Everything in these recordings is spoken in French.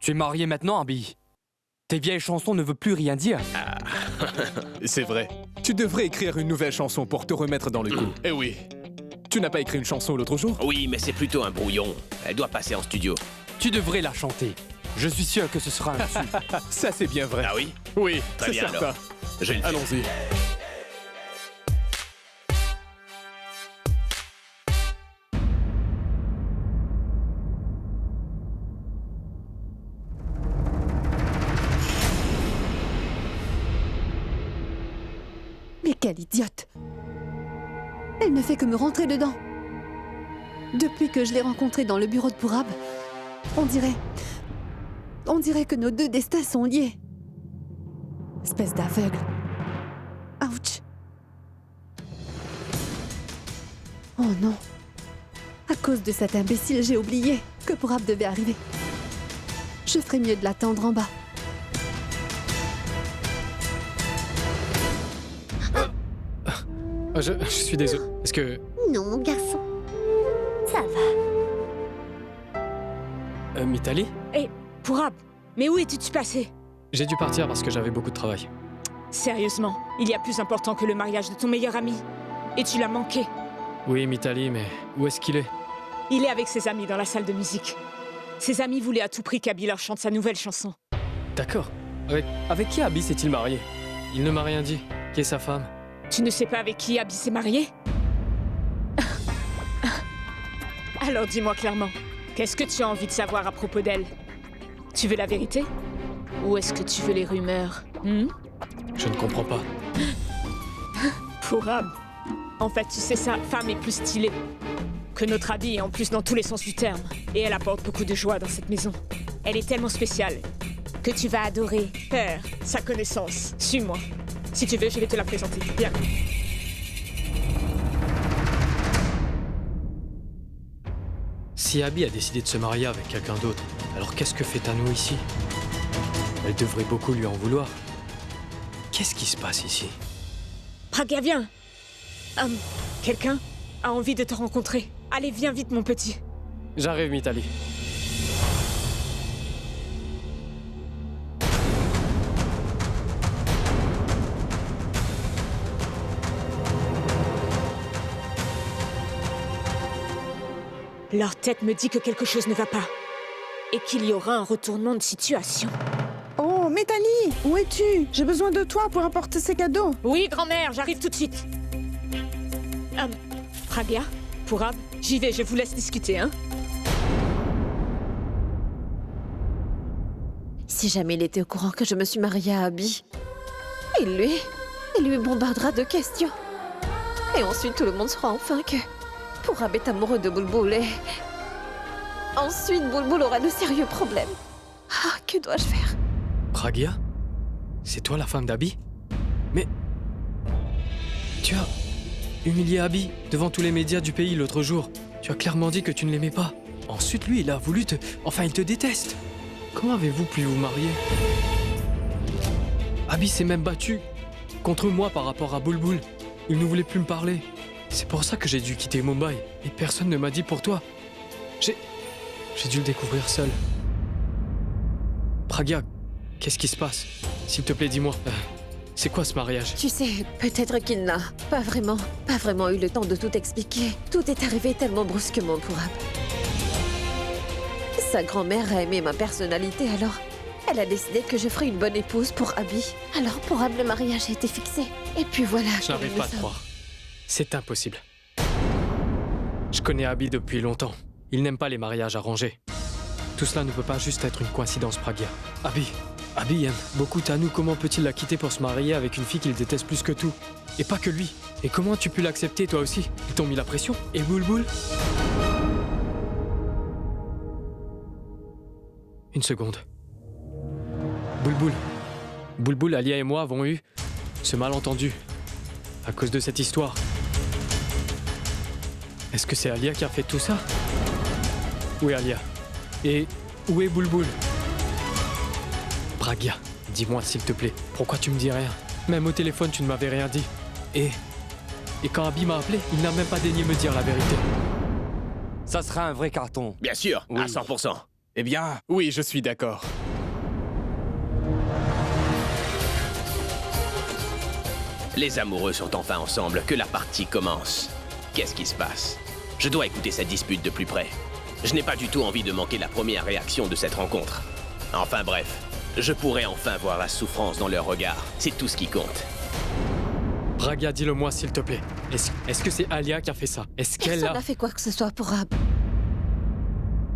Tu es marié maintenant, Abby. Tes vieilles chansons ne veulent plus rien dire. C'est vrai. Tu devrais écrire une nouvelle chanson pour te remettre dans le coup. Eh oui. Tu n'as pas écrit une chanson l'autre jour? Oui, mais c'est plutôt un brouillon. Elle doit passer en studio. Tu devrais la chanter. Je suis sûr que ce sera un succès. Ça, c'est bien vrai. Ah oui? Oui, Très c'est bien certain. alors. Je vais le faire. Allons-y. Mais quelle idiote! Elle ne fait que me rentrer dedans. Depuis que je l'ai rencontrée dans le bureau de Pourab, on dirait que nos deux destins sont liés. Espèce d'aveugle. Ouch! Oh non! À cause de cet imbécile, j'ai oublié que Pourab devait arriver. Je ferais mieux de l'attendre en bas. Je suis désolé. Est-ce que... Non, mon garçon. Ça va. Mitali? Pourab, mais où étais-tu passé? J'ai dû partir parce que j'avais beaucoup de travail. Sérieusement, il y a plus important que le mariage de ton meilleur ami. Et tu l'as manqué. Oui, Mitali, mais où est-ce qu'il est? Il est avec ses amis dans la salle de musique. Ses amis voulaient à tout prix qu'Abby leur chante sa nouvelle chanson. D'accord. Avec qui Abby s'est-il marié? Il ne m'a rien dit. Qui est sa femme? Tu ne sais pas avec qui Abby s'est mariée? Alors dis-moi clairement, qu'est-ce que tu as envie de savoir à propos d'elle? Tu veux la vérité? Ou est-ce que tu veux les rumeurs? Je ne comprends pas. Pourab. En fait, tu sais, sa femme est plus stylée que notre Abby, et en plus dans tous les sens du terme. Et elle apporte beaucoup de joie dans cette maison. Elle est tellement spéciale que tu vas adorer faire sa connaissance. Suis-moi. Si tu veux, je vais te la présenter. Viens. Si Abby a décidé de se marier avec quelqu'un d'autre, alors qu'est-ce que fait Tanu ici? Elle devrait beaucoup lui en vouloir. Qu'est-ce qui se passe ici? Praga, viens. Quelqu'un a envie de te rencontrer. Allez, viens vite, mon petit. J'arrive, Mitali. Leur tête me dit que quelque chose ne va pas. Et qu'il y aura un retournement de situation. Oh, Mitali, où es-tu? J'ai besoin de toi pour apporter ces cadeaux. Oui, grand-mère, j'arrive tout de suite. Praga, Pourab, j'y vais, je vous laisse discuter, hein. Si jamais il était au courant que je me suis mariée à Abby, il lui bombardera de questions. Et ensuite, tout le monde saura enfin que Pourab est amoureux de Bulbul et... Ensuite, Bulbul aura de sérieux problèmes. Ah, que dois-je faire? Pragia? C'est toi la femme d'Abby? Mais... Tu as humilié Abby devant tous les médias du pays l'autre jour. Tu as clairement dit que tu ne l'aimais pas. Ensuite, lui, il a voulu te... Enfin, il te déteste. Comment avez-vous pu vous marier? Abby s'est même battu contre moi par rapport à Bulbul. Il ne voulait plus me parler. C'est pour ça que j'ai dû quitter Mumbai. Et personne ne m'a dit pour toi. J'ai dû le découvrir seul. Pragia, qu'est-ce qui se passe? S'il te plaît, dis-moi. C'est quoi ce mariage? Tu sais, peut-être qu'il n'a pas vraiment eu le temps de tout expliquer. Tout est arrivé tellement brusquement pour Ab. Sa grand-mère a aimé ma personnalité, alors elle a décidé que je ferais une bonne épouse pour Abby. Alors pour Ab, le mariage a été fixé. Et puis voilà. Je n'arrive pas à te croire. C'est impossible. Je connais Abby depuis longtemps. Il n'aime pas les mariages arrangés. Tout cela ne peut pas juste être une coïncidence, Pragia. Abby aime beaucoup Tanu. Comment peut-il la quitter pour se marier avec une fille qu'il déteste plus que tout? Et pas que lui. Et comment as-tu pu l'accepter, toi aussi? Ils t'ont mis la pression? Et Bulbul? Une seconde. Bulbul, Alia et moi avons eu ce malentendu à cause de cette histoire. Est-ce que c'est Alia qui a fait tout ça? Où est Alia? Et où est Bulbul? Pragia, dis-moi s'il te plaît, pourquoi tu me dis rien? Même au téléphone, tu ne m'avais rien dit. Et quand Abby m'a appelé, il n'a même pas daigné me dire la vérité. Ça sera un vrai carton. Bien sûr, Oui. à 100%. Eh bien, oui, je suis d'accord. Les amoureux sont enfin ensemble, que la partie commence. Qu'est-ce qui se passe? Je dois écouter cette dispute de plus près. Je n'ai pas du tout envie de manquer la première réaction de cette rencontre. Enfin bref, je pourrais enfin voir la souffrance dans leur regard. C'est tout ce qui compte. Pragya, dis-le-moi s'il te plaît. Est-ce que c'est Alia qui a fait ça? Est-ce qu'elle Personne a... n'a fait quoi que ce soit pour Ab.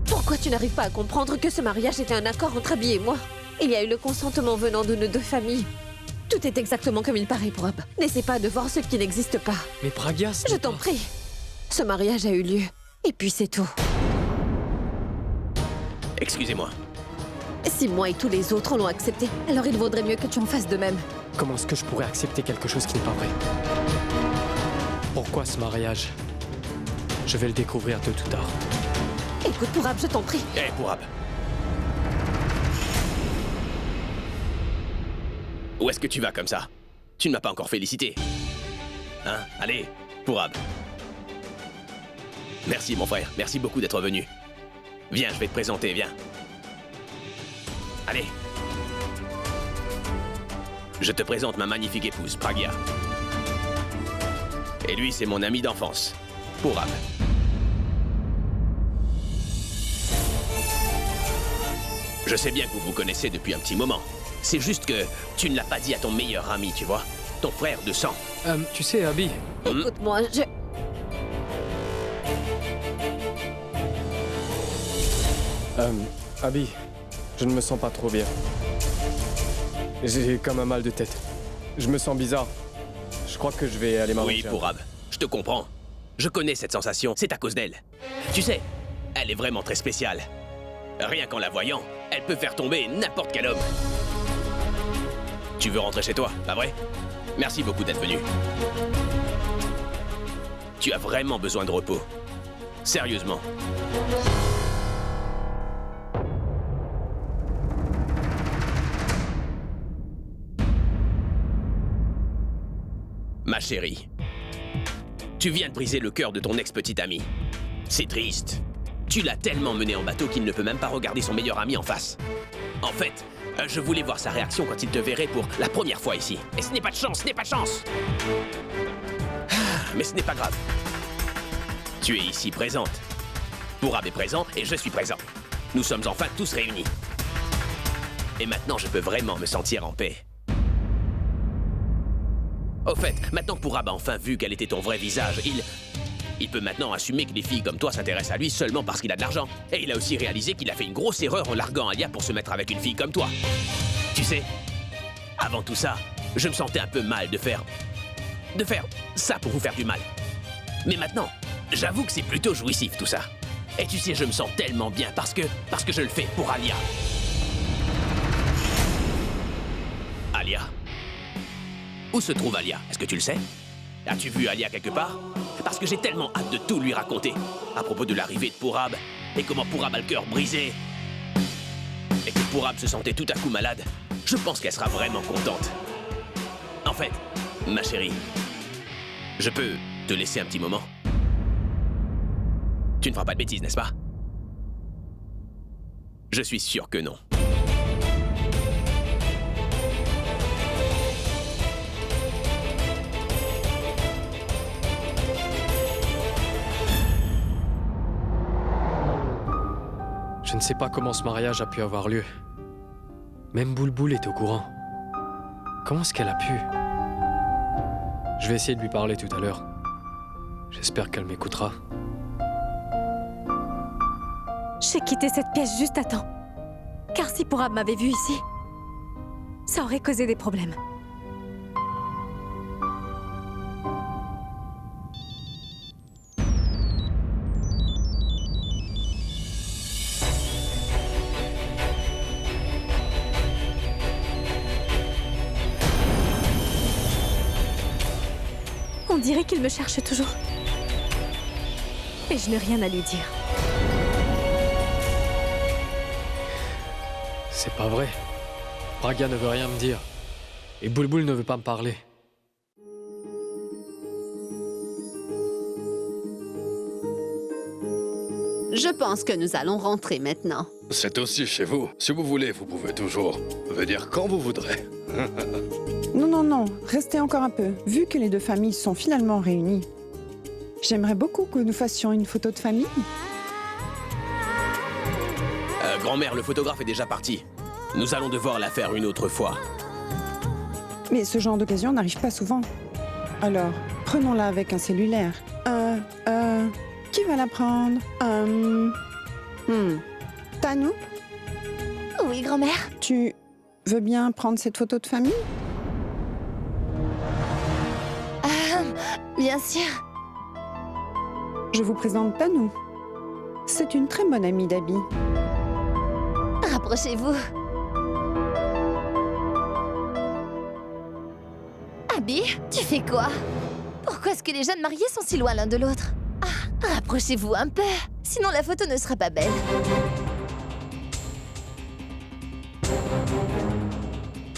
Pourquoi tu n'arrives pas à comprendre que ce mariage était un accord entre Abby et moi? Il y a eu le consentement venant de nos deux familles. Tout est exactement comme il paraît pour Ab. N'essaie pas de voir ce qui n'existe pas. Mais Pragya, Je t'en prie. Ce mariage a eu lieu. Et puis c'est tout. Excusez-moi. Si moi et tous les autres l'ont accepté, alors il vaudrait mieux que tu en fasses de même. Comment est-ce que je pourrais accepter quelque chose qui n'est pas vrai? Pourquoi ce mariage? Je vais le découvrir tôt ou tard. Écoute, pour Ab, je t'en prie. Hé, Pourab. Où est-ce que tu vas comme ça? Tu ne m'as pas encore félicité. Hein? Allez, Pourab. Merci, mon frère. Merci beaucoup d'être venu. Viens, je vais te présenter, viens. Allez. Je te présente ma magnifique épouse, Pragya. Et lui, c'est mon ami d'enfance, Pourab. Je sais bien que vous vous connaissez depuis un petit moment. C'est juste que tu ne l'as pas dit à ton meilleur ami, tu vois? Ton frère de sang. Tu sais, Abby, Écoute-moi, je... Abby, je ne me sens pas trop bien. J'ai comme un mal de tête. Je me sens bizarre. Je crois que je vais aller m'arranger. Oui, Pourab, je te comprends. Je connais cette sensation, c'est à cause d'elle. Tu sais, elle est vraiment très spéciale. Rien qu'en la voyant, elle peut faire tomber n'importe quel homme. Tu veux rentrer chez toi, pas vrai? Merci beaucoup d'être venu. Tu as vraiment besoin de repos. Sérieusement. Ma chérie, tu viens de briser le cœur de ton ex-petite amie. C'est triste. Tu l'as tellement mené en bateau qu'il ne peut même pas regarder son meilleur ami en face. En fait, je voulais voir sa réaction quand il te verrait pour la première fois ici. Et ce n'est pas de chance, ce n'est pas de chance. Mais ce n'est pas grave. Tu es ici présente. Pourab est présent et je suis présent. Nous sommes enfin tous réunis. Et maintenant, je peux vraiment me sentir en paix. Au fait, maintenant que Pourab a enfin vu quel était ton vrai visage, il peut maintenant assumer que les filles comme toi s'intéressent à lui seulement parce qu'il a de l'argent. Et il a aussi réalisé qu'il a fait une grosse erreur en larguant Alia pour se mettre avec une fille comme toi. Tu sais, avant tout ça, je me sentais un peu mal de faire ça pour vous faire du mal. Mais maintenant, j'avoue que c'est plutôt jouissif tout ça. Et tu sais, je me sens tellement bien parce que je le fais pour Alia. Alia. Où se trouve Alia? Est-ce que tu le sais? As-tu vu Alia quelque part? Parce que j'ai tellement hâte de tout lui raconter. À propos de l'arrivée de Pourab, et comment Pourab a le cœur brisé. Et que Pourab se sentait tout à coup malade. Je pense qu'elle sera vraiment contente. En fait, ma chérie, je peux te laisser un petit moment? Tu ne feras pas de bêtises, n'est-ce pas? Je suis sûr que non. je ne sais pas comment ce mariage a pu avoir lieu. Même Boulboul est au courant. Comment est-ce qu'elle a pu? Je vais essayer de lui parler tout à l'heure. J'espère qu'elle m'écoutera. J'ai quitté cette pièce juste à temps. Car si Pourab m'avait vu ici, ça aurait causé des problèmes. On dirait qu'il me cherche toujours. Et je n'ai rien à lui dire. C'est pas vrai. Pragya ne veut rien me dire. Et Boulboul ne veut pas me parler. Je pense que nous allons rentrer maintenant. C'est aussi chez vous. Si vous voulez, vous pouvez toujours venir quand vous voudrez. Non, non, non, restez encore un peu. Vu que les deux familles sont finalement réunies, j'aimerais beaucoup que nous fassions une photo de famille. Grand-mère, le photographe est déjà parti. Nous allons devoir la faire une autre fois. Mais ce genre d'occasion n'arrive pas souvent. Alors, prenons-la avec un cellulaire. Qui va la prendre Tanou, Oui, grand-mère. tu veux bien prendre cette photo de famille? Bien sûr. Je vous présente Tanou. C'est une très bonne amie d'Abby. Rapprochez-vous. Abby, tu fais quoi? Pourquoi est-ce que les jeunes mariés sont si loin l'un de l'autre? Ah, rapprochez-vous un peu, sinon la photo ne sera pas belle.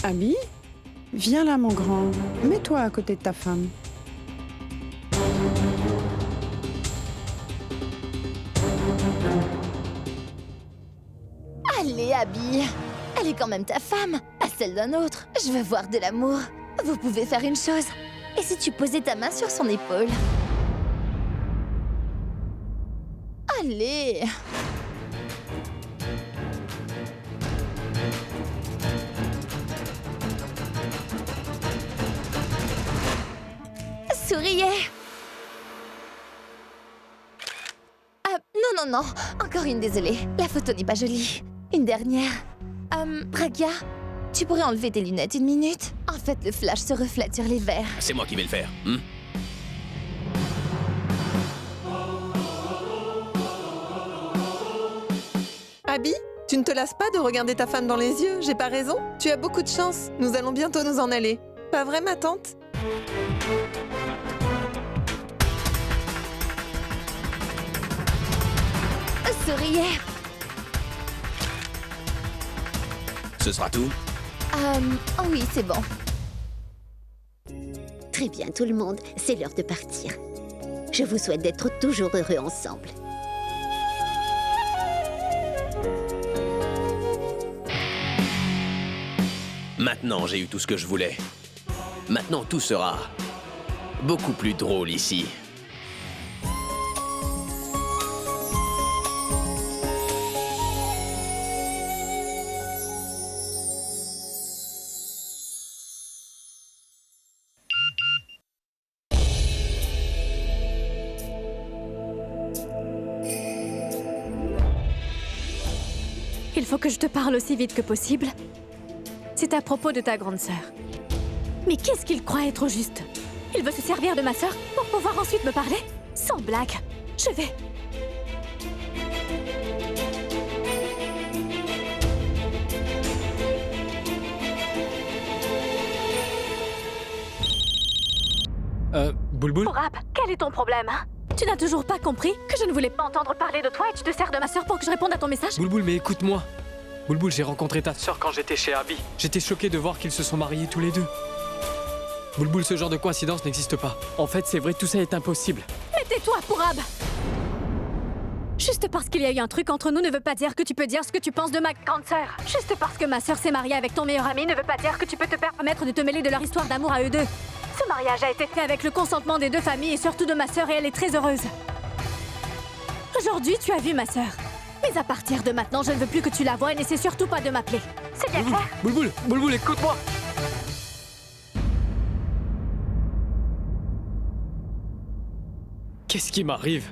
Abby, viens là, mon grand. Mets-toi à côté de ta femme. Allez, Abby. Elle est quand même ta femme, pas celle d'un autre. Je veux voir de l'amour. Vous pouvez faire une chose. Et si tu posais ta main sur son épaule? Allez. Souriez. Ah, non, non, non. Encore une, désolée. La photo n'est pas jolie. Une dernière. Pragya, tu pourrais enlever tes lunettes une minute? En fait, le flash se reflète sur les verres. C'est moi qui vais le faire. Hmm? Abby, tu ne te lasses pas de regarder ta femme dans les yeux, j'ai pas raison? Tu as beaucoup de chance, nous allons bientôt nous en aller. Pas vrai, ma tante? Souriez. Ce sera tout? Oh oui, c'est bon. Très bien, tout le monde, c'est l'heure de partir. Je vous souhaite d'être toujours heureux ensemble. Maintenant, j'ai eu tout ce que je voulais. Maintenant, tout sera beaucoup plus drôle ici. Il faut que je te parle aussi vite que possible. C'est à propos de ta grande sœur. Mais qu'est-ce qu'il croit être juste? Il veut se servir de ma sœur pour pouvoir ensuite me parler? Sans blague, je vais... Boulboul? Pourab, quel est ton problème, hein? Tu n'as toujours pas compris que je ne voulais pas entendre parler de toi et tu te sers de ma sœur pour que je réponde à ton message? Boulboul, mais écoute-moi. Boulboul, j'ai rencontré ta sœur quand j'étais chez Abby. J'étais choqué de voir qu'ils se sont mariés tous les deux. Boulboul, ce genre de coïncidence n'existe pas. En fait, c'est vrai, tout ça est impossible. Mais tais-toi, Pourab! Juste parce qu'il y a eu un truc entre nous ne veut pas dire que tu peux dire ce que tu penses de ma grande sœur. Juste parce que ma sœur s'est mariée avec ton meilleur ami ne veut pas dire que tu peux te permettre de te mêler de leur histoire d'amour à eux deux. Ce mariage a été fait avec le consentement des deux familles et surtout de ma sœur et elle est très heureuse. Aujourd'hui, tu as vu ma sœur. Mais à partir de maintenant, je ne veux plus que tu la vois et n'essaie surtout pas de m'appeler. C'est bien clair? Boulboul, Boulboul, écoute-moi! Qu'est-ce qui m'arrive?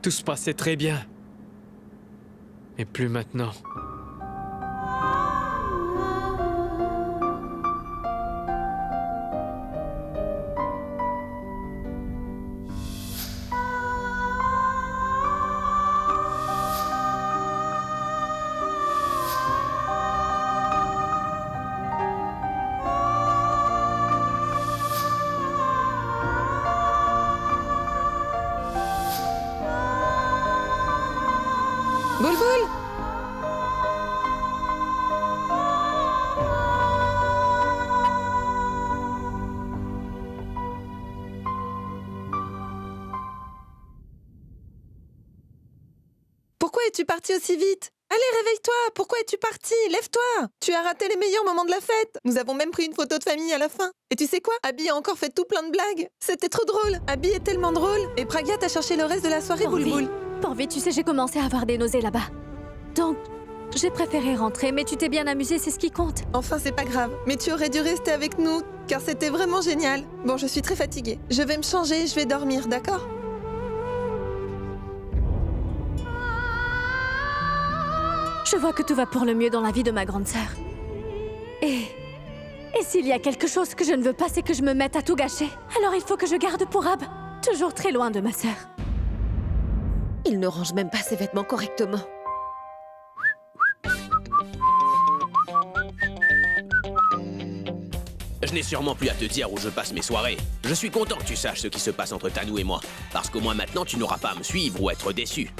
Tout se passait très bien. Mais plus maintenant. Boulboul! Pourquoi es-tu parti aussi vite? Allez, réveille-toi! Pourquoi es-tu parti? Lève-toi! Tu as raté les meilleurs moments de la fête! Nous avons même pris une photo de famille à la fin. Et tu sais quoi? Abby a encore fait tout plein de blagues. C'était trop drôle. Abby est tellement drôle. Et Pragya t'a cherché le reste de la soirée, Boulboul. Porvi, tu sais, j'ai commencé à avoir des nausées là-bas. Donc, j'ai préféré rentrer, mais tu t'es bien amusé, c'est ce qui compte. Enfin, c'est pas grave. Mais tu aurais dû rester avec nous, car c'était vraiment génial. Bon, je suis très fatiguée. Je vais me changer, je vais dormir, d'accord? Je vois que tout va pour le mieux dans la vie de ma grande sœur. Et s'il y a quelque chose que je ne veux pas, c'est que je me mette à tout gâcher. Alors il faut que je garde Pourab toujours très loin de ma sœur. Il ne range même pas ses vêtements correctement. Je n'ai sûrement plus à te dire où je passe mes soirées. Je suis content que tu saches ce qui se passe entre Tanou et moi. Parce qu'au moins maintenant, tu n'auras pas à me suivre ou être déçu.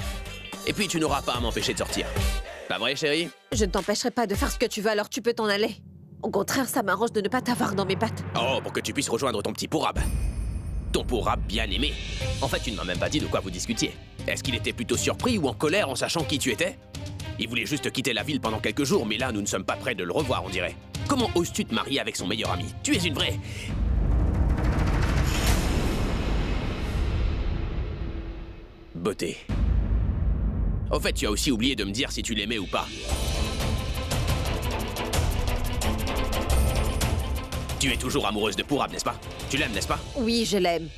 Et puis tu n'auras pas à m'empêcher de sortir. Pas vrai, chérie? Je ne t'empêcherai pas de faire ce que tu veux, alors tu peux t'en aller. Au contraire, ça m'arrange de ne pas t'avoir dans mes pattes. Oh, pour que tu puisses rejoindre ton petit Pourab. Ton Pourab bien aimé. En fait, tu ne m'as même pas dit de quoi vous discutiez. Est-ce qu'il était plutôt surpris ou en colère en sachant qui tu étais? Il voulait juste quitter la ville pendant quelques jours, mais là, nous ne sommes pas prêts de le revoir, on dirait. Comment oses-tu te marier avec son meilleur ami? Tu es une vraie... beauté. Au fait, tu as aussi oublié de me dire si tu l'aimais ou pas. Tu es toujours amoureuse de Pourab, n'est-ce pas? Tu l'aimes, n'est-ce pas? Oui, je l'aime.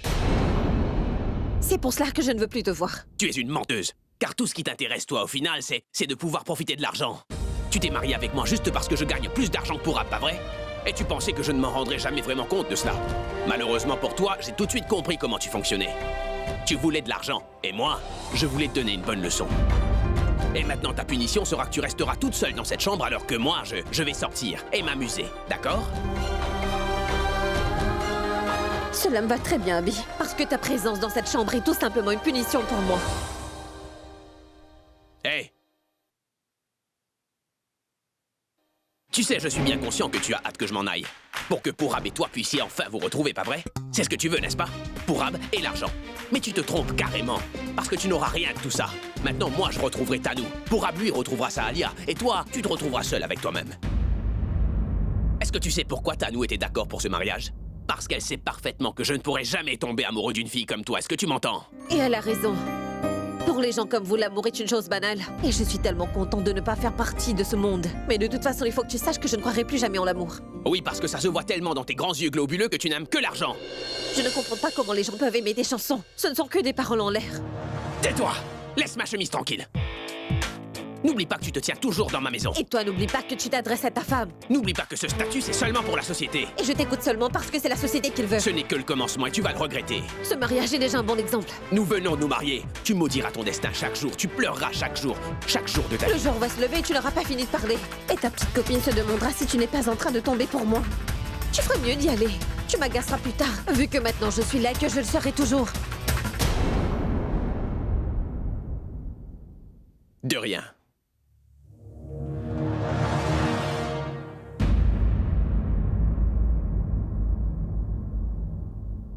C'est pour cela que je ne veux plus te voir. Tu es une menteuse. Car tout ce qui t'intéresse, toi, au final, c'est de pouvoir profiter de l'argent. Tu t'es mariée avec moi juste parce que je gagne plus d'argent que Pourab, pas vrai? Et tu pensais que je ne m'en rendrais jamais vraiment compte de cela. Malheureusement pour toi, j'ai tout de suite compris comment tu fonctionnais. Tu voulais de l'argent, et moi, je voulais te donner une bonne leçon. Et maintenant, ta punition sera que tu resteras toute seule dans cette chambre alors que moi, je vais sortir et m'amuser, d'accord? Cela me va très bien, Abby, parce que ta présence dans cette chambre est tout simplement une punition pour moi. Hé! Tu sais, je suis bien conscient que tu as hâte que je m'en aille. Pour que Pourab et toi puissiez enfin vous retrouver, pas vrai? C'est ce que tu veux, n'est-ce pas? Pourab et l'argent. Mais tu te trompes carrément, parce que tu n'auras rien de tout ça. Maintenant, moi, je retrouverai Tanou. Pourab, lui, retrouvera sa Alia. Et toi, tu te retrouveras seul avec toi-même. Est-ce que tu sais pourquoi Tanou était d'accord pour ce mariage? Parce qu'elle sait parfaitement que je ne pourrai jamais tomber amoureux d'une fille comme toi. Est-ce que tu m'entends? Et elle a raison. Pour les gens comme vous, l'amour est une chose banale. Et je suis tellement content de ne pas faire partie de ce monde. Mais de toute façon, il faut que tu saches que je ne croirai plus jamais en l'amour. Oui, parce que ça se voit tellement dans tes grands yeux globuleux que tu n'aimes que l'argent. Je ne comprends pas comment les gens peuvent aimer des chansons. Ce ne sont que des paroles en l'air. Tais-toi! Laisse ma chemise tranquille. N'oublie pas que tu te tiens toujours dans ma maison. Et toi, n'oublie pas que tu t'adresses à ta femme. N'oublie pas que ce statut, c'est seulement pour la société. Et je t'écoute seulement parce que c'est la société qu'il veut. Ce n'est que le commencement et tu vas le regretter. Ce mariage est déjà un bon exemple. Nous venons nous marier. Tu maudiras ton destin chaque jour. Tu pleureras chaque jour de ta vie. Le jour va se lever et tu n'auras pas fini de parler. Et ta petite copine se demandera si tu n'es pas en train de tomber pour moi. Tu ferais mieux d'y aller. Tu m'agaceras plus tard, vu que maintenant je suis là et que je le serai toujours. De rien.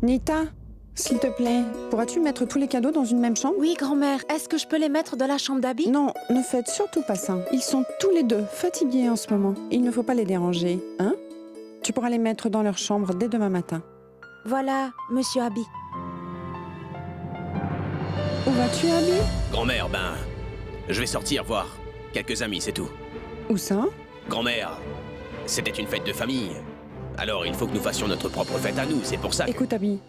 Nita, s'il te plaît, pourras-tu mettre tous les cadeaux dans une même chambre? Oui, grand-mère. Est-ce que je peux les mettre dans la chambre d'Abby? Non, ne faites surtout pas ça. Ils sont tous les deux fatigués en ce moment. Il ne faut pas les déranger, hein? Tu pourras les mettre dans leur chambre dès demain matin. Voilà, monsieur Abby. Où vas-tu, Abby? Grand-mère, je vais sortir voir quelques amis, c'est tout. Où ça? Grand-mère, c'était une fête de famille. Alors il faut que nous fassions notre propre fête à nous, c'est pour ça que... Écoute, Abby,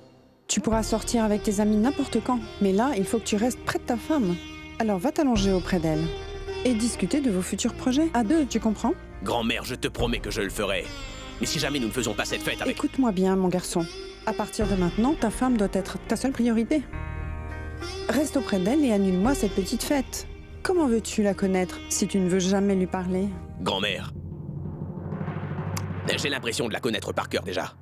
tu pourras sortir avec tes amis n'importe quand. Mais là, il faut que tu restes près de ta femme. Alors va t'allonger auprès d'elle. Et discuter de vos futurs projets. À deux, tu comprends? Grand-mère, je te promets que je le ferai. Mais si jamais nous ne faisons pas cette fête avec... Écoute-moi bien, mon garçon. À partir de maintenant, ta femme doit être ta seule priorité. Reste auprès d'elle et annule-moi cette petite fête. Comment veux-tu la connaître si tu ne veux jamais lui parler? Grand-mère, j'ai l'impression de la connaître par cœur déjà.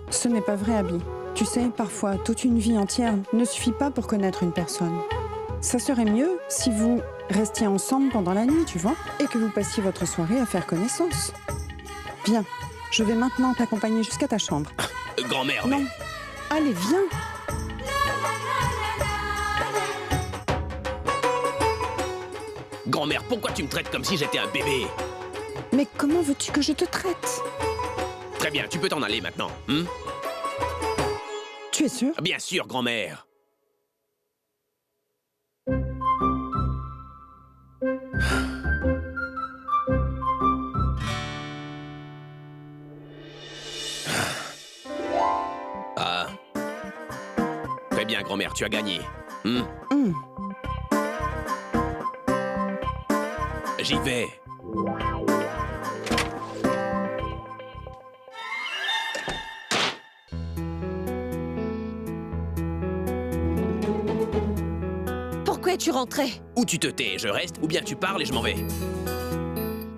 Ce n'est pas vrai, Abby. Tu sais, parfois, toute une vie entière ne suffit pas pour connaître une personne. Ça serait mieux si vous restiez ensemble pendant la nuit, tu vois, et que vous passiez votre soirée à faire connaissance. Viens, je vais maintenant t'accompagner jusqu'à ta chambre. Grand-mère, non. Allez, viens. Grand-mère, pourquoi tu me traites comme si j'étais un bébé? Mais comment veux-tu que je te traite? Très bien, tu peux t'en aller maintenant. Tu es sûr? Bien sûr, grand-mère. Ah. Très bien, grand-mère, tu as gagné. J'y vais. Pourquoi es-tu rentré? Ou tu te tais et je reste, ou bien tu parles et je m'en vais.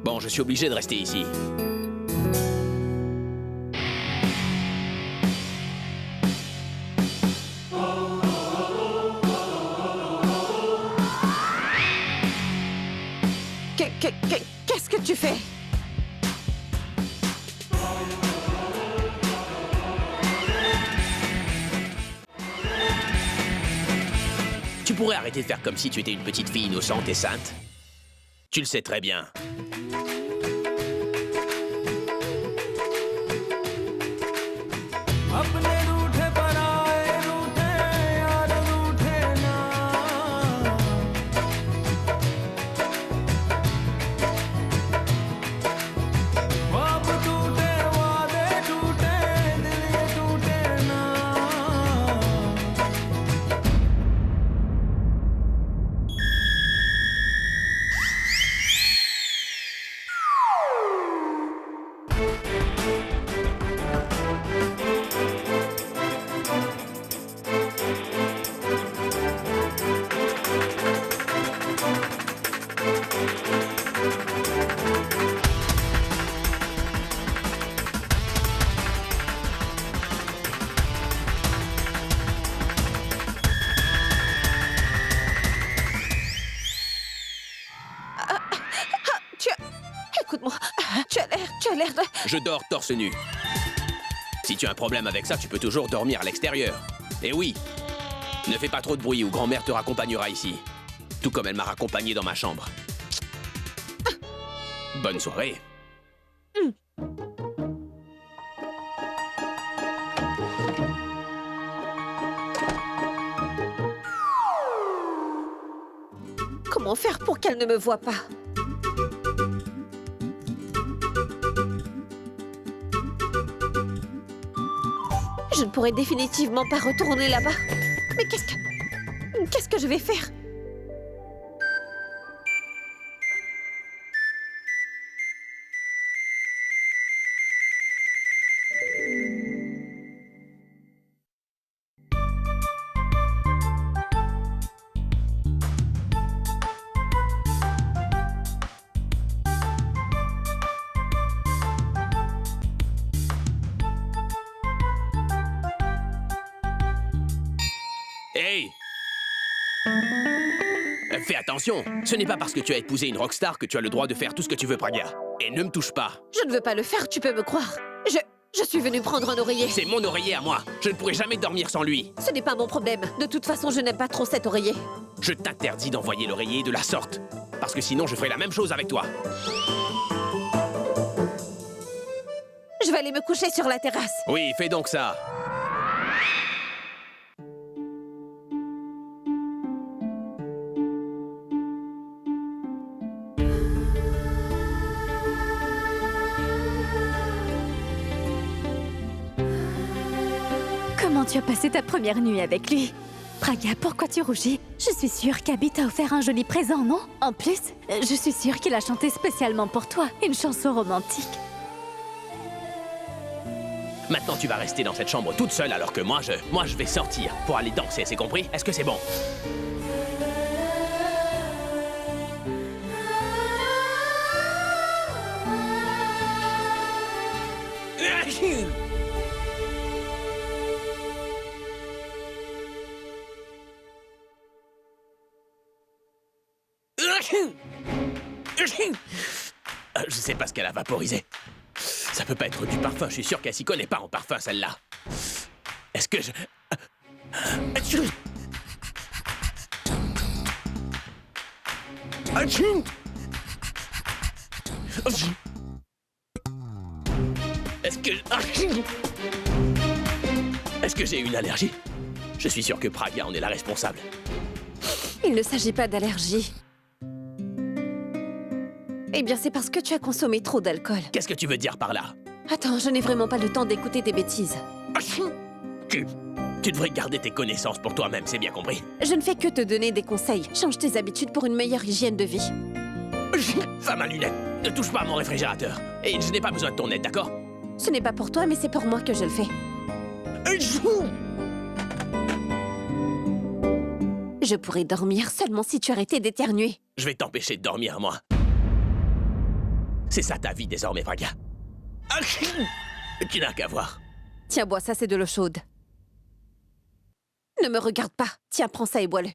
Bon, je suis obligé de rester ici. Qu'est-ce que tu fais? Tu pourrais arrêter de faire comme si tu étais une petite fille innocente et sainte. Tu le sais très bien. Écoute-moi, tu as l'air de... Je dors torse nu. Si tu as un problème avec ça, tu peux toujours dormir à l'extérieur. Et oui, ne fais pas trop de bruit ou grand-mère te raccompagnera ici. Tout comme elle m'a raccompagné dans ma chambre. Bonne soirée. Comment faire pour qu'elle ne me voie pas? Je ne pourrai définitivement pas retourner là-bas. Mais qu'est-ce que je vais faire? Hey! Fais attention, ce n'est pas parce que tu as épousé une rockstar que tu as le droit de faire tout ce que tu veux, Pragya. Et ne me touche pas. Je ne veux pas le faire, tu peux me croire. Je suis venue prendre un oreiller. C'est mon oreiller à moi. Je ne pourrai jamais dormir sans lui. Ce n'est pas mon problème. De toute façon, je n'aime pas trop cet oreiller. Je t'interdis d'envoyer l'oreiller de la sorte. Parce que sinon, je ferai la même chose avec toi. Je vais aller me coucher sur la terrasse. Oui, fais donc ça. Comment tu as passé ta première nuit avec lui? Pragya, pourquoi tu rougis? Je suis sûre qu'Abby t'a offert un joli présent, non? En plus, je suis sûre qu'il a chanté spécialement pour toi, une chanson romantique. Maintenant, tu vas rester dans cette chambre toute seule alors que moi, je vais sortir pour aller danser, c'est compris? Est-ce que c'est bon? Je sais pas ce qu'elle a vaporisé. Ça peut pas être du parfum, je suis sûr qu'elle s'y connaît pas en parfum, celle-là. Est-ce que je... Est-ce que j'ai une allergie? Je suis sûr que Pragya en est la responsable. Il ne s'agit pas d'allergie. Eh bien, c'est parce que tu as consommé trop d'alcool. Qu'est-ce que tu veux dire par là? Attends, je n'ai vraiment pas le temps d'écouter tes bêtises. Tu devrais garder tes connaissances pour toi-même, c'est bien compris? Je ne fais que te donner des conseils. Change tes habitudes pour une meilleure hygiène de vie. Femme à lunettes, ne touche pas à mon réfrigérateur. Et je n'ai pas besoin de ton aide, d'accord? Ce n'est pas pour toi, mais c'est pour moi que je le fais. Je pourrais dormir seulement si tu arrêtais d'éternuer. Je vais t'empêcher de dormir, moi. C'est ça ta vie désormais, Pragya. Tu n'as qu'à voir. Tiens, bois ça, c'est de l'eau chaude. Ne me regarde pas. Tiens, prends ça et bois-le.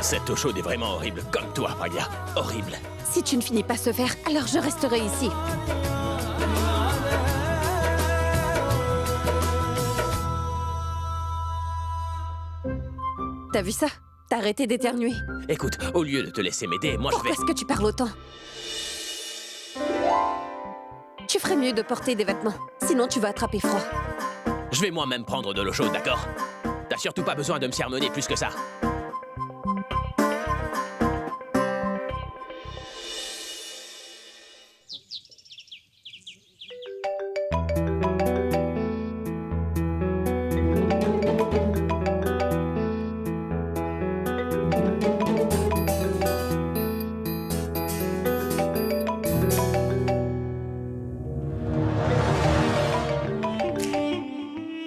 Cette eau chaude est vraiment horrible, comme toi, Pragya. Horrible. Si tu ne finis pas ce verre, alors je resterai ici. T'as vu ça? T'as arrêté d'éternuer. Écoute, au lieu de te laisser m'aider, moi je vais... Pourquoi est-ce que tu parles autant? Tu ferais mieux de porter des vêtements. Sinon, tu vas attraper froid. Je vais moi-même prendre de l'eau chaude, d'accord? T'as surtout pas besoin de me sermonner plus que ça.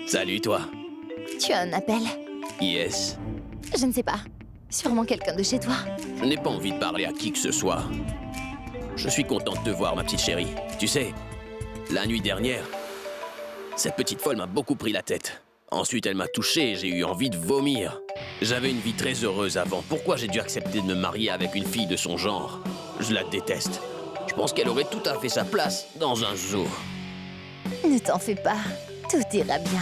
Salut, toi. Tu as un appel? Yes. Je ne sais pas. Sûrement quelqu'un de chez toi. Je n'ai pas envie de parler à qui que ce soit. Je suis content de te voir, ma petite chérie. Tu sais, la nuit dernière, cette petite folle m'a beaucoup pris la tête. Ensuite, elle m'a touché et j'ai eu envie de vomir. J'avais une vie très heureuse avant. Pourquoi j'ai dû accepter de me marier avec une fille de son genre? Je la déteste. Je pense qu'elle aurait tout à fait sa place dans un zoo. Ne t'en fais pas. Tout ira bien.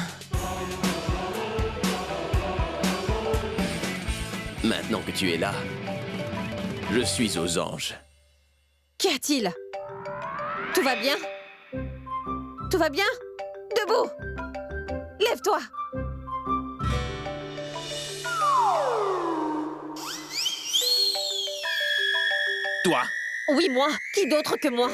Maintenant que tu es là, je suis aux anges. Qu'y a-t-il? Tout va bien? Tout va bien? Debout! Lève-toi! Toi? Oui, moi. Qui d'autre que moi?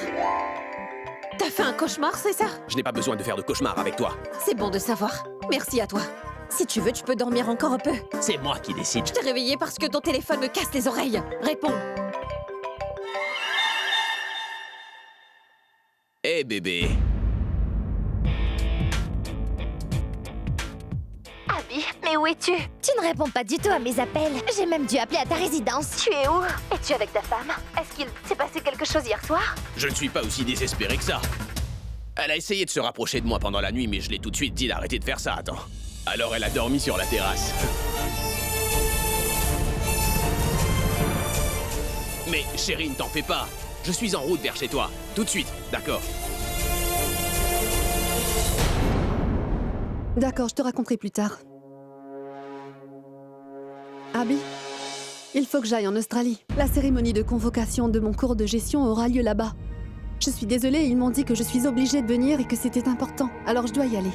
T'as fait un cauchemar, c'est ça? Je n'ai pas besoin de faire de cauchemar avec toi. C'est bon de savoir. Merci à toi. Si tu veux, tu peux dormir encore un peu. C'est moi qui décide. Je t'ai réveillé parce que ton téléphone me casse les oreilles. Réponds. Hé, bébé. Abby, mais où es-tu? Tu ne réponds pas du tout à mes appels. J'ai même dû appeler à ta résidence. Tu es où? Es-tu avec ta femme? Est-ce qu'il s'est passé quelque chose hier soir? Je ne suis pas aussi désespéré que ça. Elle a essayé de se rapprocher de moi pendant la nuit, mais je l'ai tout de suite dit d'arrêter de faire ça, attends. Alors elle a dormi sur la terrasse. Mais chérie, ne t'en fais pas. Je suis en route vers chez toi. Tout de suite, d'accord? D'accord, je te raconterai plus tard. Abby, il faut que j'aille en Australie. La cérémonie de convocation de mon cours de gestion aura lieu là-bas. Je suis désolée, ils m'ont dit que je suis obligée de venir et que c'était important, alors je dois y aller.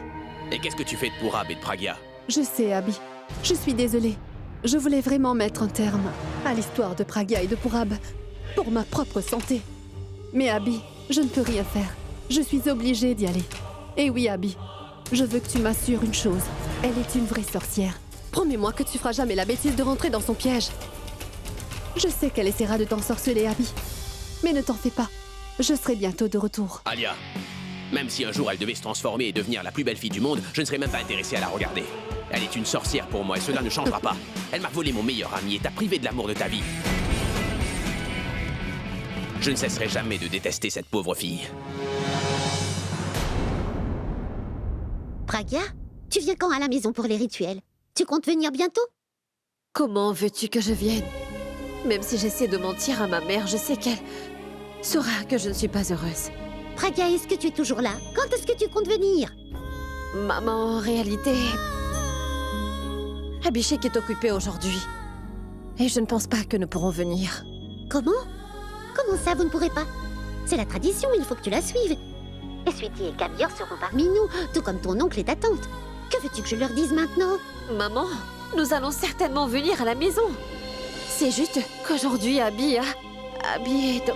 Et qu'est-ce que tu fais de Purab et de Pragya? Je sais, Abby. Je suis désolée. Je voulais vraiment mettre un terme à l'histoire de Pragya et de Purab pour ma propre santé. Mais Abby, je ne peux rien faire. Je suis obligée d'y aller. Et oui, Abby, je veux que tu m'assures une chose. Elle est une vraie sorcière. Promets-moi que tu feras jamais la bêtise de rentrer dans son piège. Je sais qu'elle essaiera de t'ensorceler, Abby. Mais ne t'en fais pas. Je serai bientôt de retour. Alia, même si un jour elle devait se transformer et devenir la plus belle fille du monde, je ne serais même pas intéressé à la regarder. Elle est une sorcière pour moi et cela ne changera pas. Elle m'a volé mon meilleur ami et t'a privé de l'amour de ta vie. Je ne cesserai jamais de détester cette pauvre fille. Pragya, tu viens quand à la maison pour les rituels? Tu comptes venir bientôt? Comment veux-tu que je vienne? Même si j'essaie de mentir à ma mère, je sais qu'elle saura que je ne suis pas heureuse. Pragya, est-ce que tu es toujours là? Quand est-ce que tu comptes venir? Maman, en réalité... Abhishek est occupé aujourd'hui. Et je ne pense pas que nous pourrons venir. Comment? Comment ça, vous ne pourrez pas? C'est la tradition, il faut que tu la suives. Et Sweetie et Kabir seront parmi nous, tout comme ton oncle et ta tante. Que veux-tu que je leur dise maintenant? Maman, nous allons certainement venir à la maison. C'est juste qu'aujourd'hui, Abby est...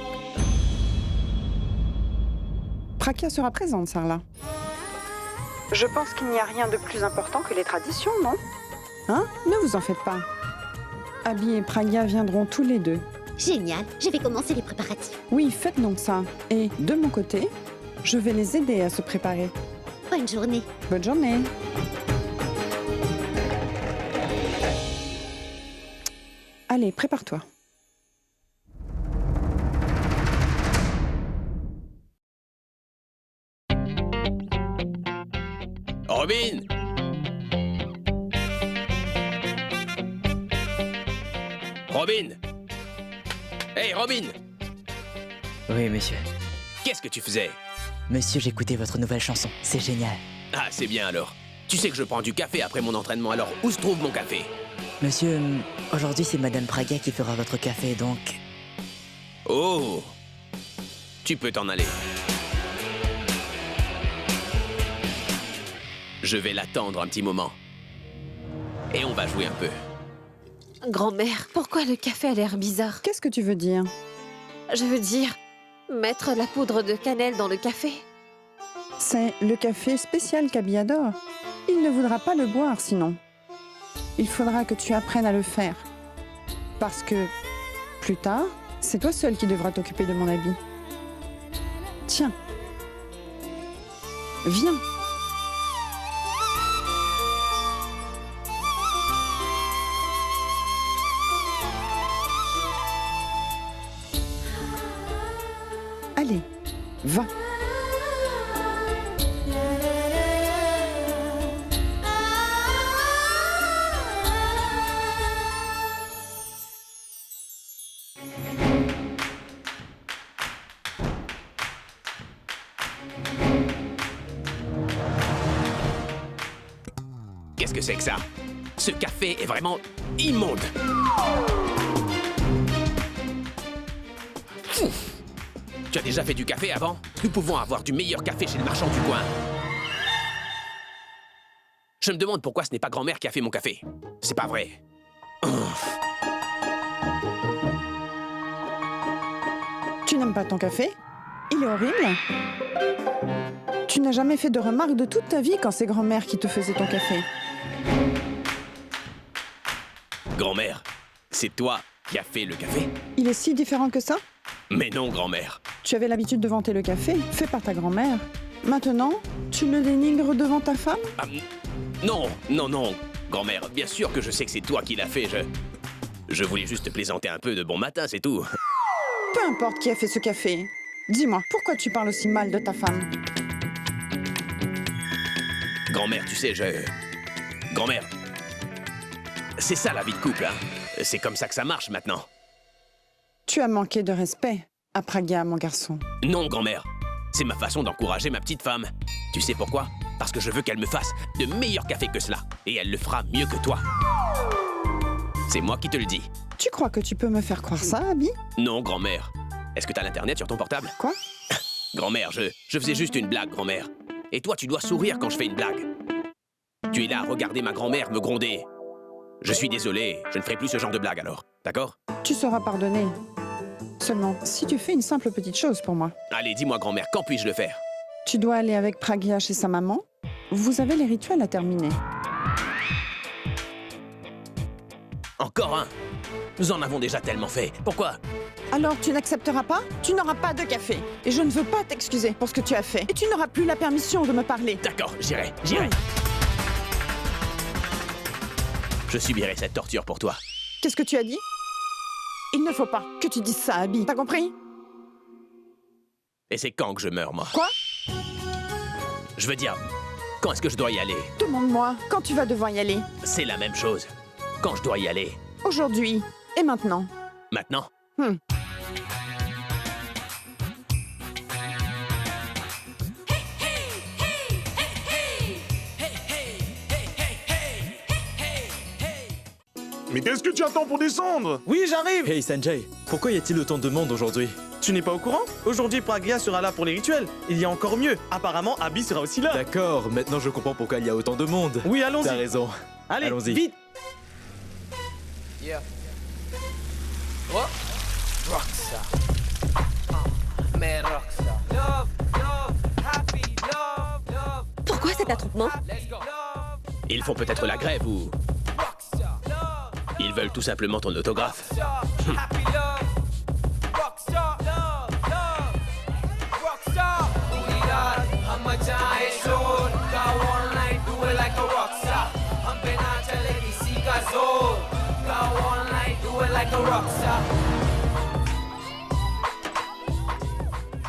Pragya sera présente, Sarla. Je pense qu'il n'y a rien de plus important que les traditions, non? Hein? Ne vous en faites pas. Abby et Pragya viendront tous les deux. Génial, je vais commencer les préparatifs. Oui, faites donc ça. Et de mon côté, je vais les aider à se préparer. Bonne journée. Bonne journée. Allez, prépare-toi. Robin! Robin! Hey, Robin! Oui, monsieur. Qu'est-ce que tu faisais? Monsieur, j'écoutais votre nouvelle chanson. C'est génial. Ah, c'est bien alors. Tu sais que je prends du café après mon entraînement, alors où se trouve mon café? Monsieur, aujourd'hui c'est Madame Pragya qui fera votre café, donc... Oh! Tu peux t'en aller. Je vais l'attendre un petit moment. Et on va jouer un peu. Grand-mère, pourquoi le café a l'air bizarre? Qu'est-ce que tu veux dire? Je veux dire, mettre la poudre de cannelle dans le café. C'est le café spécial qu'Abby adore. Il ne voudra pas le boire sinon. Il faudra que tu apprennes à le faire. Parce que, plus tard, c'est toi seul qui devras t'occuper de mon habit. Tiens. Viens. Allez, va. Qu'est-ce que c'est que ça? Ce café est vraiment immonde. Ouf. Tu as déjà fait du café avant? Nous pouvons avoir du meilleur café chez le marchand du coin. Je me demande pourquoi ce n'est pas grand-mère qui a fait mon café. C'est pas vrai. Tu n'aimes pas ton café? Il est horrible. Tu n'as jamais fait de remarques de toute ta vie quand c'est grand-mère qui te faisait ton café. Grand-mère, c'est toi qui as fait le café? Il est si différent que ça? Mais non, grand-mère. Tu avais l'habitude de vanter le café, fait par ta grand-mère. Maintenant, tu le dénigres devant ta femme? Ah, non, non, non. Grand-mère, bien sûr que je sais que c'est toi qui l'as fait. Je voulais juste te plaisanter un peu de bon matin, c'est tout. Peu importe qui a fait ce café. Dis-moi, pourquoi tu parles aussi mal de ta femme? Grand-mère, tu sais, Grand-mère, c'est ça la vie de couple, hein. C'est comme ça que ça marche maintenant. Tu as manqué de respect à Pragya, mon garçon. Non, grand-mère. C'est ma façon d'encourager ma petite femme. Tu sais pourquoi? Parce que je veux qu'elle me fasse de meilleurs cafés que cela. Et elle le fera mieux que toi. C'est moi qui te le dis. Tu crois que tu peux me faire croire ça, Abby? Non, grand-mère. Est-ce que t'as l'internet sur ton portable? Quoi? Grand-mère, je faisais juste une blague, grand-mère. Et toi, tu dois sourire quand je fais une blague. Tu es là à regarder ma grand-mère me gronder. Je suis désolé, je ne ferai plus ce genre de blague alors. D'accord? Tu seras pardonné. Seulement, si tu fais une simple petite chose pour moi. Allez, dis-moi, grand-mère, quand puis-je le faire? Tu dois aller avec Pragya chez sa maman. Vous avez les rituels à terminer. Encore un? Nous en avons déjà tellement fait. Pourquoi? Alors tu n'accepteras pas? Tu n'auras pas de café. Et je ne veux pas t'excuser pour ce que tu as fait. Et tu n'auras plus la permission de me parler. D'accord, j'irai. Je subirai cette torture pour toi. Qu'est-ce que tu as dit? Il ne faut pas que tu dises ça, Abby. T'as compris? Et c'est quand que je meurs, moi? Quoi? Je veux dire, quand est-ce que je dois y aller? Demande-moi, quand tu vas devoir y aller? C'est la même chose. Quand je dois y aller? Aujourd'hui et maintenant. Maintenant? Mais qu'est-ce que tu attends pour descendre? Oui, j'arrive. Hey Sanjay, pourquoi y a-t-il autant de monde aujourd'hui? Tu n'es pas au courant? Aujourd'hui, Pragya sera là pour les rituels. Il y a encore mieux. Apparemment, Abby sera aussi là. D'accord, maintenant je comprends pourquoi il y a autant de monde. Oui, allons-y. T'as raison. Allez, allons-y. Vite. Yeah. What? Roxa. Mais Roxa. Love, love, happy, love, love. Pourquoi cet attroupement? Ils font peut-être la grève ou... Ils veulent tout simplement ton autographe. Happy love. Rockstar, love, love. Rockstar. I'm a giant soul. Go online, do it like a rockstar. I'm been out to let me see soul. Go online, do it like a rockstar.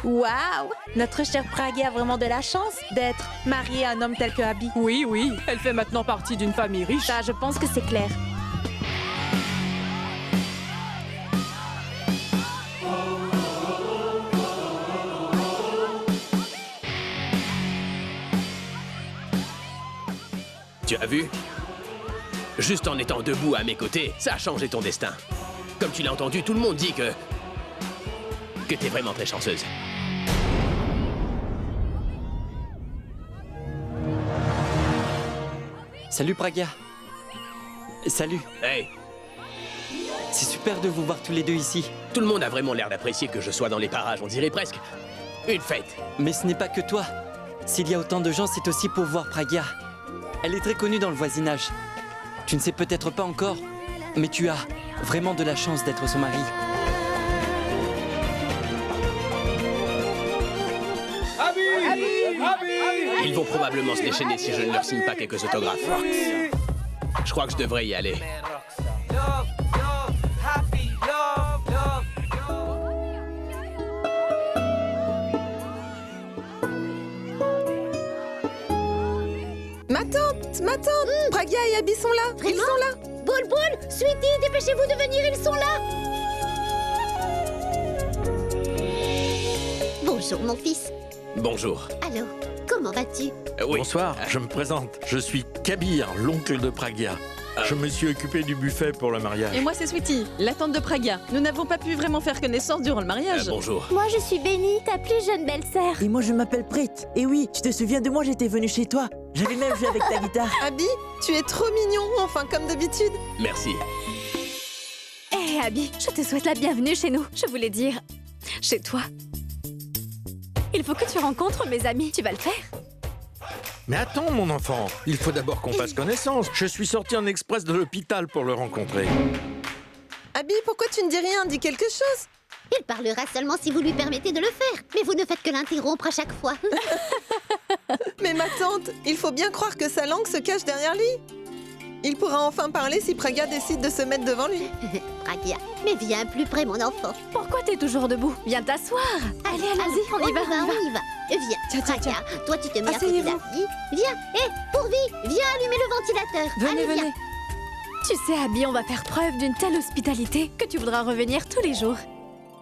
Waouh! Notre chère Pragya a vraiment de la chance d'être mariée à un homme tel que Abby. Oui, oui, elle fait maintenant partie d'une famille riche. Ça, je pense que c'est clair. Tu as vu? Juste en étant debout à mes côtés, ça a changé ton destin. Comme tu l'as entendu, tout le monde dit que t'es vraiment très chanceuse. Salut Pragya. Salut. Hey. C'est super de vous voir tous les deux ici. Tout le monde a vraiment l'air d'apprécier que je sois dans les parages, on dirait presque une fête. Mais ce n'est pas que toi. S'il y a autant de gens, c'est aussi pour voir Pragya. Elle est très connue dans le voisinage. Tu ne sais peut-être pas encore, mais tu as vraiment de la chance d'être son mari. Ils vont probablement se déchaîner si je ne leur signe pas quelques autographes. Je crois que je devrais y aller. Love, love, happy, love, love, Ma tante, Pragya et Abby sont là. Vraiment? Ils sont là. Boule, boule, Sweetie, dépêchez-vous de venir, ils sont là. Bonjour, mon fils. Bonjour. Alors, comment vas-tu? Oui. Bonsoir, je me présente. Je suis Kabir, l'oncle de Pragya. Je me suis occupé du buffet pour le mariage. Et moi, c'est Sweetie, la tante de Pragya. Nous n'avons pas pu vraiment faire connaissance durant le mariage. Bonjour. Moi, je suis Benny, ta plus jeune belle-sœur. Et moi, je m'appelle Prit. Et oui, tu te souviens de moi, j'étais venue chez toi. J'avais même joué avec ta guitare. Abby, tu es trop mignon, enfin comme d'habitude. Merci. Hé, Abby, je te souhaite la bienvenue chez nous. Je voulais dire, chez toi. Il faut que tu rencontres mes amis. Tu vas le faire? Mais attends, mon enfant, il faut d'abord qu'on fasse connaissance. Je suis sorti en express de l'hôpital pour le rencontrer. Abby, pourquoi tu ne dis rien? Dis quelque chose. Il parlera seulement si vous lui permettez de le faire. Mais vous ne faites que l'interrompre à chaque fois. Mais ma tante, il faut bien croire que sa langue se cache derrière lui. Il pourra enfin parler si Pragya décide de se mettre devant lui. Pragya, mais viens plus près, mon enfant. Pourquoi t'es toujours debout? Viens t'asseoir. Allez, allons-y, on y va. Viens, Pragya, toi tu te mets à côté Asseyez-vous. d'Abby. Viens, hé, Pourvi, viens allumer le ventilateur. Venez, Allez, venez. viens. Tu sais, Abby, on va faire preuve d'une telle hospitalité que tu voudras revenir tous les jours.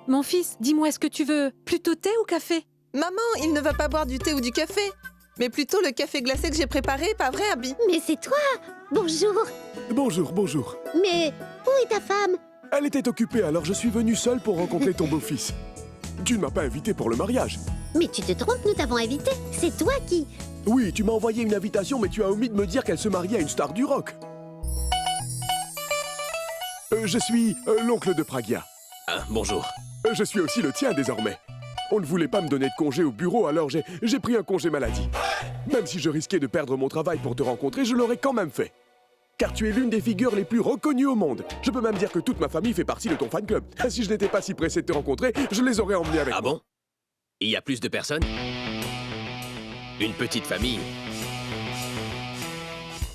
Mon fils, dis-moi, est-ce que tu veux plutôt thé ou café? Maman, il ne va pas boire du thé ou du café, mais plutôt le café glacé que j'ai préparé, pas vrai, Abby? Mais c'est toi. Bonjour. Bonjour, bonjour. Mais où est ta femme? Elle était occupée, alors je suis venu seul pour rencontrer ton beau-fils. Tu ne m'as pas invité pour le mariage. Mais tu te trompes, nous t'avons invité. C'est toi qui... Oui, tu m'as envoyé une invitation, mais tu as omis de me dire qu'elle se mariait à une star du rock. Je suis l'oncle de Pragya. Ah, bonjour. Je suis aussi le tien désormais. On ne voulait pas me donner de congé au bureau, alors j'ai pris un congé maladie. Même si je risquais de perdre mon travail pour te rencontrer, je l'aurais quand même fait. Car tu es l'une des figures les plus reconnues au monde. Je peux même dire que toute ma famille fait partie de ton fan club. Si je n'étais pas si pressé de te rencontrer, je les aurais emmenés avec moi. Ah bon? Il y a plus de personnes? Une petite famille?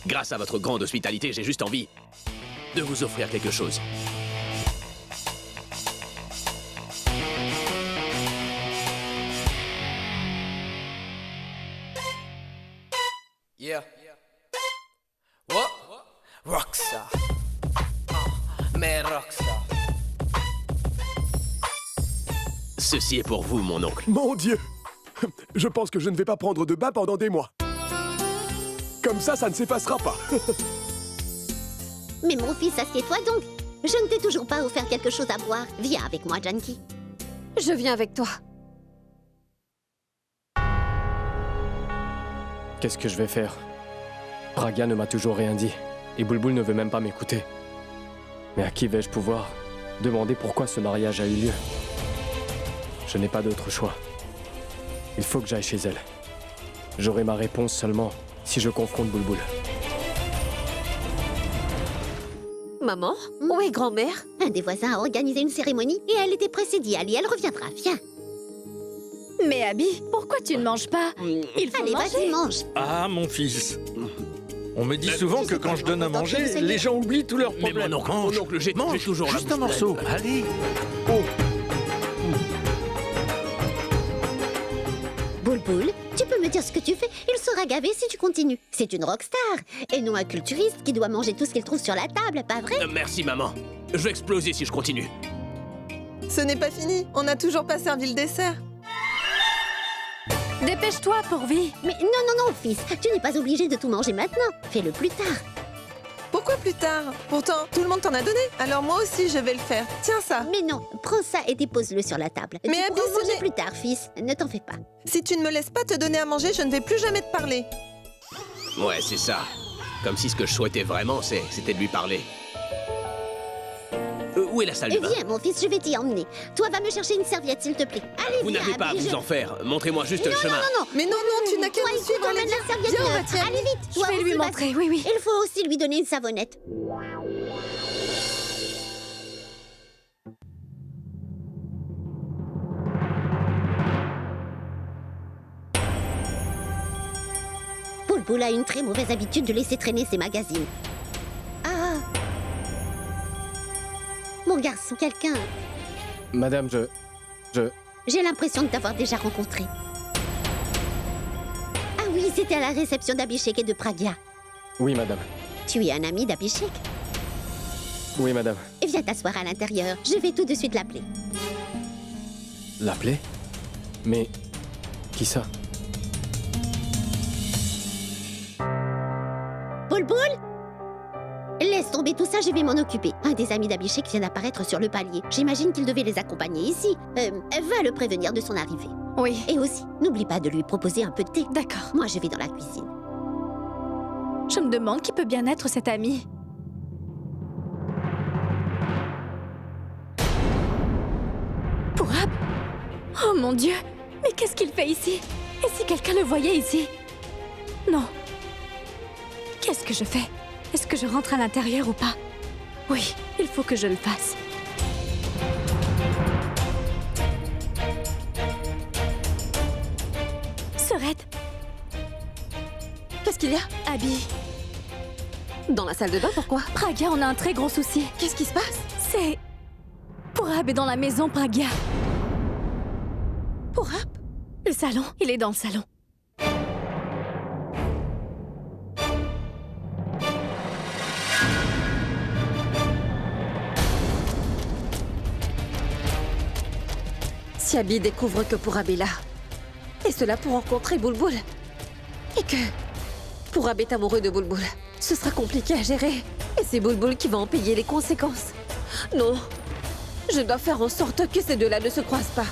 Grâce à votre grande hospitalité, j'ai juste envie de vous offrir quelque chose. Yeah. What? Rockstar. Mais Rockstar. Ceci est pour vous, mon oncle. Mon Dieu! Je pense que je ne vais pas prendre de bain pendant des mois. Comme ça ne s'effacera pas. Mais mon fils, assieds-toi donc. Je ne t'ai toujours pas offert quelque chose à boire. Viens avec moi, Janki. Je viens avec toi. Qu'est-ce que je vais faire? Pragya ne m'a toujours rien dit, et Bulbul ne veut même pas m'écouter. Mais à qui vais-je pouvoir demander pourquoi ce mariage a eu lieu? Je n'ai pas d'autre choix. Il faut que j'aille chez elle. J'aurai ma réponse seulement si je confronte Bulbul. Maman? Où est grand-mère? Un des voisins a organisé une cérémonie et elle était pressée d'y aller. Elle reviendra. Viens. Mais Abby, pourquoi tu ne manges pas? Il faut Allez, manger. vas-y, mange. Ah, mon fils. On me dit souvent que quand je donne à manger, les gens oublient tous leurs Mais problèmes. mon oncle, j'ai toujours la juste bouche un morceau. pleine. Allez. Bulbul, tu peux me dire ce que tu fais? Il sera gavé si tu continues. C'est une rockstar, et non un culturiste qui doit manger tout ce qu'il trouve sur la table, pas vrai? Merci, maman. Je vais exploser si je continue. Ce n'est pas fini. On n'a toujours pas servi le dessert. Dépêche-toi, Pourvi. Mais non, fils, tu n'es pas obligé de tout manger maintenant. Fais-le plus tard. Pourquoi plus tard? Pourtant, tout le monde t'en a donné. Alors moi aussi, je vais le faire. Tiens ça. Mais non, prends ça et dépose-le sur la table. Mais tu Abby, pourras ce manger n'est- plus tard, fils. Ne t'en fais pas. Si tu ne me laisses pas te donner à manger, je ne vais plus jamais te parler. Ouais, c'est ça. Comme si ce que je souhaitais vraiment, c'était de lui parler. Où est la salle de Et bain? viens, mon fils, je vais t'y emmener. Toi, va me chercher une serviette, s'il te plaît. Allez, Vous viens, n'avez pas à Abby, vous je- en faire. Montrez-moi juste le chemin. Non. Mais non, tu n'as qu'à Toi, me il faut suivre. qu'on Allez, mène la serviette viens, on va neuve. t'y amener. Allez vite, toi Je vais aussi, lui vas-y. montrer, oui. Il faut aussi lui donner une savonnette. Bulbul a une très mauvaise habitude de laisser traîner ses magazines. Ah! Mon garçon, quelqu'un... Madame, J'ai l'impression de t'avoir déjà rencontré. Ah oui, c'était à la réception d'Abhishek et de Pragya. Oui, madame. Tu es un ami d'Abhishek? Oui, madame. Viens t'asseoir à l'intérieur. Je vais tout de suite l'appeler. L'appeler? Mais... qui ça? Bulbul? Laisse tomber tout ça, je vais m'en occuper. Un des amis d'Abhishek vient d'apparaître sur le palier. J'imagine qu'il devait les accompagner ici. Va le prévenir de son arrivée. Oui. Et aussi, n'oublie pas de lui proposer un peu de thé. D'accord. Moi, je vais dans la cuisine. Je me demande qui peut bien être cet ami. Pourab? Oh mon Dieu! Mais qu'est-ce qu'il fait ici? Et si quelqu'un le voyait ici? Non. Qu'est-ce que je fais? Est-ce que je rentre à l'intérieur ou pas? Oui, il faut que je le fasse. Serette! Qu'est-ce qu'il y a? Abby. Dans la salle de bain, pourquoi? Pragya, on a un très gros souci. Qu'est-ce qui se passe? C'est... Pourab est dans la maison, Pragya. Pourab? Le salon, il est dans le salon. Si Abby découvre que Pourab est là, et cela pour rencontrer Bulbul, et que Pourab est amoureux de Bulbul, ce sera compliqué à gérer. Et c'est Bulbul qui va en payer les conséquences. Non, je dois faire en sorte que ces deux-là ne se croisent pas.